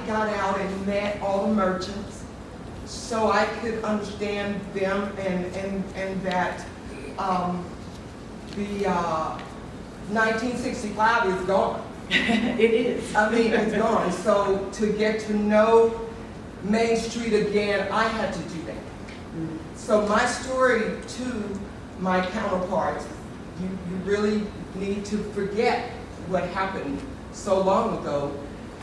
got out and met all the merchants so I could understand them and that the 1965 is gone. It is. I mean, it's gone. So to get to know Main Street again, I had to do that. So my story to my counterparts, you really need to forget what happened so long ago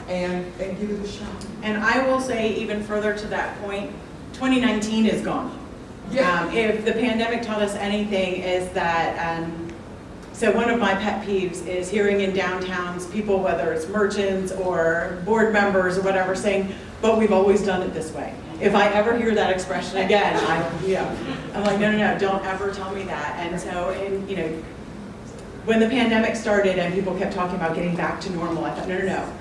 and give it a shot. And I will say even further to that point, 2019 is gone. Yeah. If the pandemic taught us anything is that, so one of my pet peeves is hearing in downtowns people, whether it's merchants or board members or whatever, saying, but we've always done it this way. If I ever hear that expression again, I'm like, no, don't ever tell me that. And so, when the pandemic started and people kept talking about getting back to normal, I thought, no.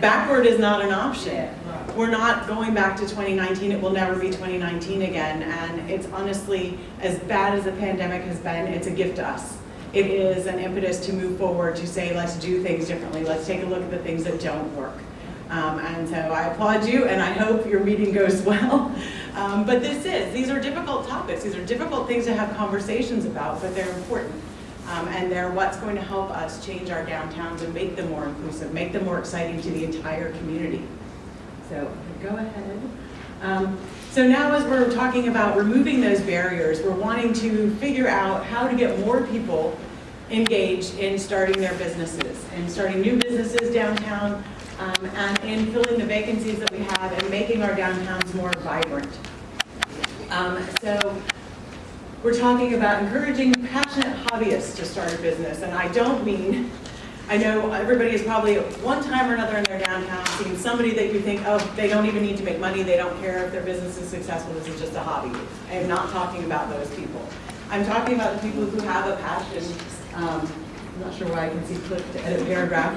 Backward is not an option. We're not going back to 2019. It will never be 2019 again. And it's honestly, as bad as the pandemic has been, it's a gift to us. It is an impetus to move forward, to say, let's do things differently. Let's take a look at the things that don't work. And so I applaud you, and I hope your meeting goes well. But these are difficult topics. These are difficult things to have conversations about, but they're important. And they're what's going to help us change our downtowns and make them more inclusive, make them more exciting to the entire community. So go ahead. So now as we're talking about removing those barriers, we're wanting to figure out how to get more people engaged in starting their businesses, and starting new businesses downtown, and in filling the vacancies that we have and making our downtowns more vibrant. So we're talking about encouraging passionate hobbyists to start a business, and I know everybody has probably at one time or another in their downtown seen somebody that you think, oh, they don't even need to make money, they don't care if their business is successful, this is just a hobby. I am not talking about those people. I'm talking about the people who have a passion. I'm not sure why I can see click to edit paragraph.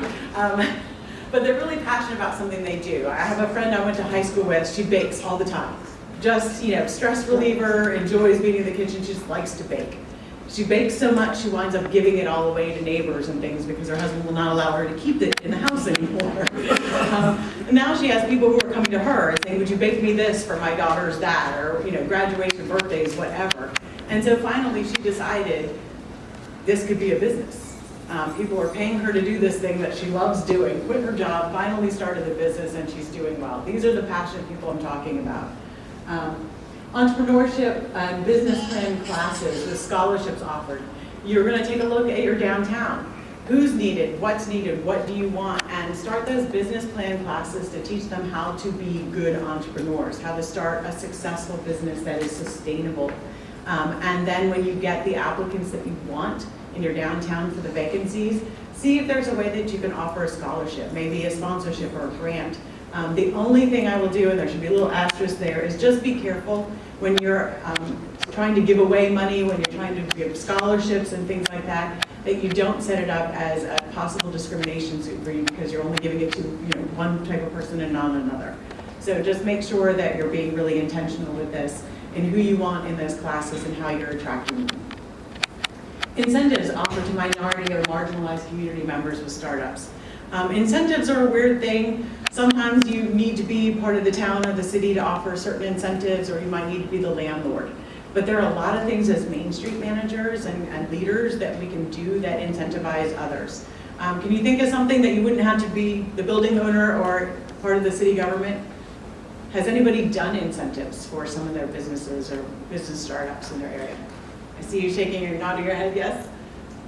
But they're really passionate about something they do. I have a friend I went to high school with, she bakes all the time. Just, stress reliever, enjoys being in the kitchen, she just likes to bake. She bakes so much, she winds up giving it all away to neighbors and things because her husband will not allow her to keep it in the house anymore. And now she has people who are coming to her and saying, would you bake me this for my daughter's dad, or graduation, birthdays, whatever. And so finally she decided this could be a business. People are paying her to do this thing that she loves doing, quit her job, finally started a business, and she's doing well. These are the passionate people I'm talking about. Entrepreneurship and business plan classes with scholarships offered. You're going to take a look at your downtown. Who's needed? What's needed? What do you want? And start those business plan classes to teach them how to be good entrepreneurs, how to start a successful business that is sustainable. And then when you get the applicants that you want in your downtown for the vacancies, see if there's a way that you can offer a scholarship, maybe a sponsorship or a grant. The only thing I will do, and there should be a little asterisk there, is just be careful when you're trying to give away money, when you're trying to give scholarships and things like that, that you don't set it up as a possible discrimination suit for you because you're only giving it to one type of person and not another. So just make sure that you're being really intentional with this and who you want in those classes and how you're attracting them. Incentives offered to minority or marginalized community members with startups. Incentives are a weird thing. Sometimes you need to be part of the town or the city to offer certain incentives, or you might need to be the landlord. But there are a lot of things as Main Street managers and leaders that we can do that incentivize others. Can you think of something that you wouldn't have to be the building owner or part of the city government? Has anybody done incentives for some of their businesses or business startups in their area? I see you shaking or nodding your head, yes?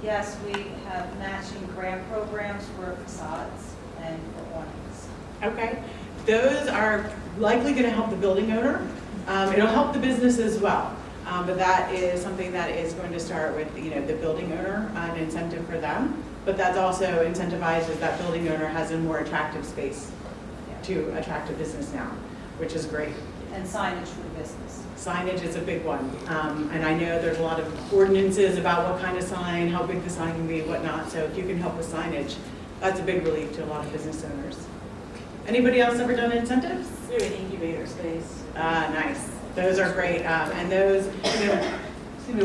Yes, we have matching grant programs for facades and for awnings. Okay, those are likely going to help the building owner. It'll help the business as well, but that is something that is going to start with the building owner, an incentive for them. But that's also incentivizes that building owner has a more attractive space to attract a business now, which is great. And signage for the business. Signage is a big one, and I know there's a lot of ordinances about what kind of sign, how big the sign can be, whatnot. So if you can help with signage, that's a big relief to a lot of business owners. Anybody else ever done incentives? Through an incubator space. Nice. Those are great, and those,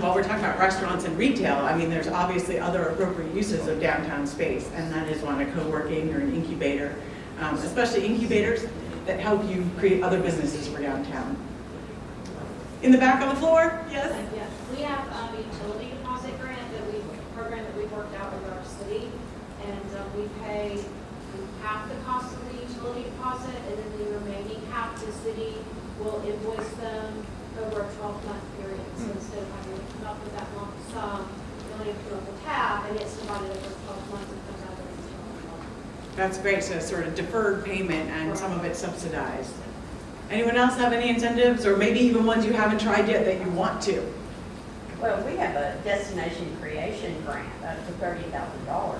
while we're talking about restaurants and retail, I mean, there's obviously other appropriate uses of downtown space, and that is one, a co-working or an incubator. especially incubators that help you create other businesses for downtown. In the back on the floor, yes? Yeah, we have a utility deposit grant program that we've worked out with our city, and we pay half the cost of the utility deposit, and then the remaining half the city will invoice them over a 12-month period. So instead of having to come up with that lump sum, you only have to fill up the tab, and it's divided over 12 months and comes out every 12 months. That's great, so sort of deferred payment and some of it subsidized. Anyone else have any incentives, or maybe even ones you haven't tried yet that you want to? Well, we have a destination creation grant up to $30,000,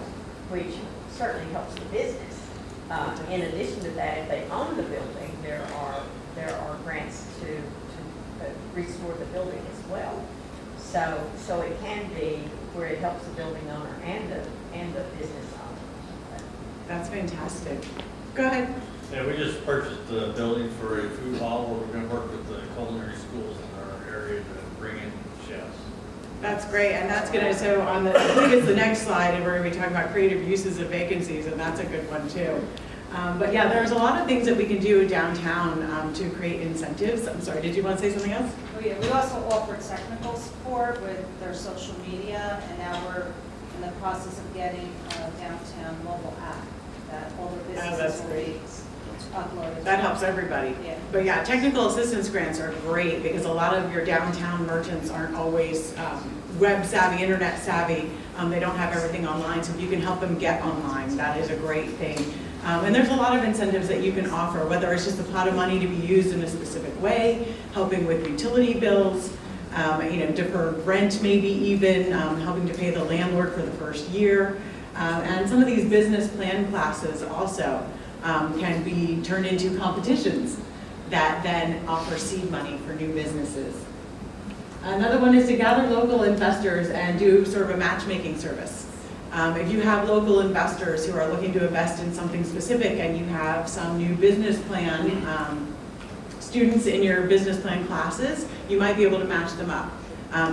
which certainly helps the business. In addition to that, if they own the building, there are grants to restore the building as well. So it can be where it helps the building owner and the business owner. That's fantastic. Go ahead. Yeah, we just purchased the building for a food hall where we're going to work with the culinary schools in our area to bring in chefs. That's great, and that's gonna, so on the, I think it's the next slide, and we're gonna be talking about creative uses of vacancies, and that's a good one too. But yeah, there's a lot of things that we can do downtown to create incentives. I'm sorry, did you want to say something else? Oh, yeah, we also offer technical support with their social media, and now we're in the process of getting a downtown mobile app that all the that's businesses will great. be uploaded. That helps everybody. Yeah. But yeah, technical assistance grants are great because a lot of your downtown merchants aren't always web savvy, internet savvy. They don't have everything online, so if you can help them get online, that is a great thing. And there's a lot of incentives that you can offer, whether it's just a pot of money to be used in a specific way, helping with utility bills, deferred rent maybe even, helping to pay the landlord for the first year. And some of these business plan classes also can be turned into competitions that then offer seed money for new businesses. Another one is to gather local investors and do sort of a matchmaking service. If you have local investors who are looking to invest in something specific and you have some new business plan students in your business plan classes, you might be able to match them up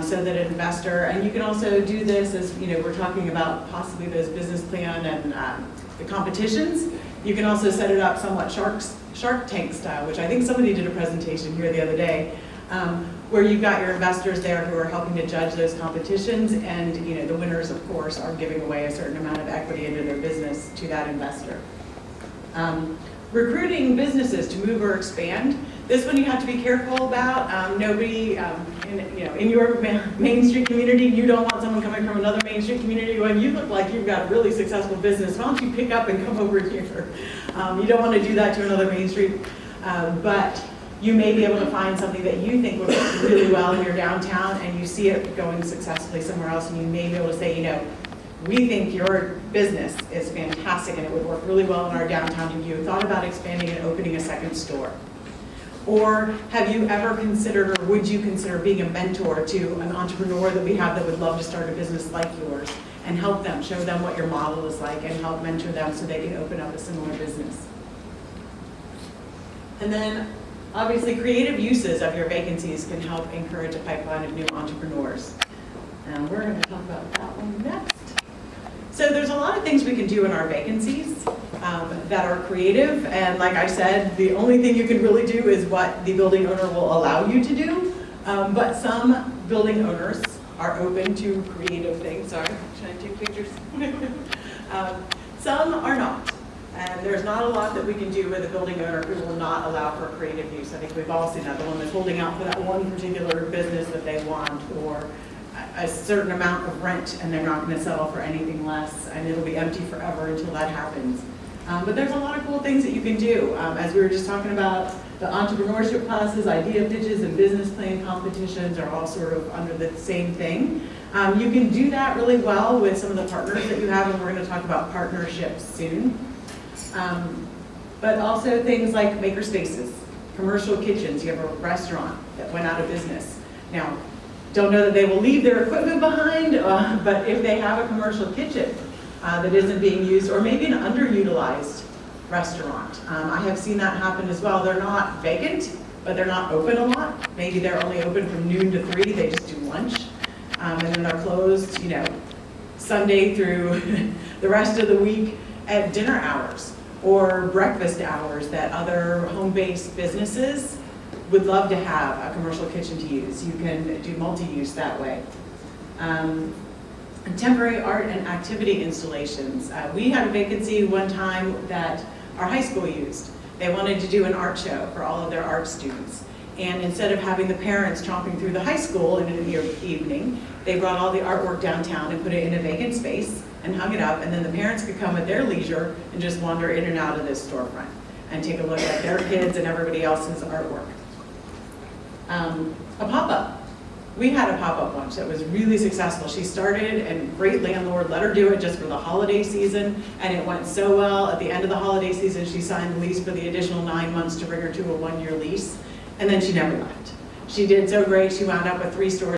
so that an investor, and you can also do this as, we're talking about possibly those business plan and the competitions. You can also set it up somewhat Shark Tank style, which I think somebody did a presentation here the other day, where you've got your investors there who are helping to judge those competitions, and the winners, of course, are giving away a certain amount of equity into their business to that investor. Recruiting businesses to move or expand. This one you have to be careful about. Nobody, in your Main Street community, you don't want someone coming from another Main Street community going, you look like you've got a really successful business. Why don't you pick up and come over here? You don't want to do that to another Main Street. But you may be able to find something that you think would work really well in your downtown, and you see it going successfully somewhere else, and you may be able to say, we think your business is fantastic and it would work really well in our downtown. Have you thought about expanding and opening a second store? Or have you ever considered, or would you consider being a mentor to an entrepreneur that we have that would love to start a business like yours and help them, show them what your model is like and help mentor them so they can open up a similar business? And then obviously creative uses of your vacancies can help encourage a pipeline of new entrepreneurs. And we're going to talk about that one next. So there's a lot of things we can do in our vacancies that are creative, and like I said, the only thing you can really do is what the building owner will allow you to do, but some building owners are open to creative things. Sorry, should I take pictures? Some are not, and there's not a lot that we can do with a building owner who will not allow for creative use. I think we've all seen that, the one that's holding out for that one particular business that they want, or a certain amount of rent and they're not going to settle for anything less, and it'll be empty forever until that happens. But there's a lot of cool things that you can do. As we were just talking about, the entrepreneurship classes, idea pitches, and business plan competitions are all sort of under the same thing. You can do that really well with some of the partners that you have, and we're going to talk about partnerships soon. But also things like maker spaces, commercial kitchens. You have a restaurant that went out of business. Now, don't know that they will leave their equipment behind, but if they have a commercial kitchen that isn't being used, or maybe an underutilized restaurant. I have seen that happen as well. They're not vacant, but they're not open a lot. Maybe they're only open from noon to 3, they just do lunch. And then they're closed, Sunday through the rest of the week at dinner hours. or breakfast hours that other home-based businesses would love to have a commercial kitchen to use. You can do multi-use that way. Temporary art and activity installations. We had a vacancy one time that our high school used. They wanted to do an art show for all of their art students. And instead of having the parents tromping through the high school in an evening, they brought all the artwork downtown and put it in a vacant space and hung it up, and then the parents could come at their leisure and just wander in and out of this storefront and take a look at their kids and everybody else's artwork. A pop-up. We had a pop-up once that was really successful. She started, and great landlord let her do it just for the holiday season, and it went so well. At the end of the holiday season, she signed the lease for the additional 9 months to bring her to a 1-year lease, and then she never left. She did so great, she wound up with 3 stores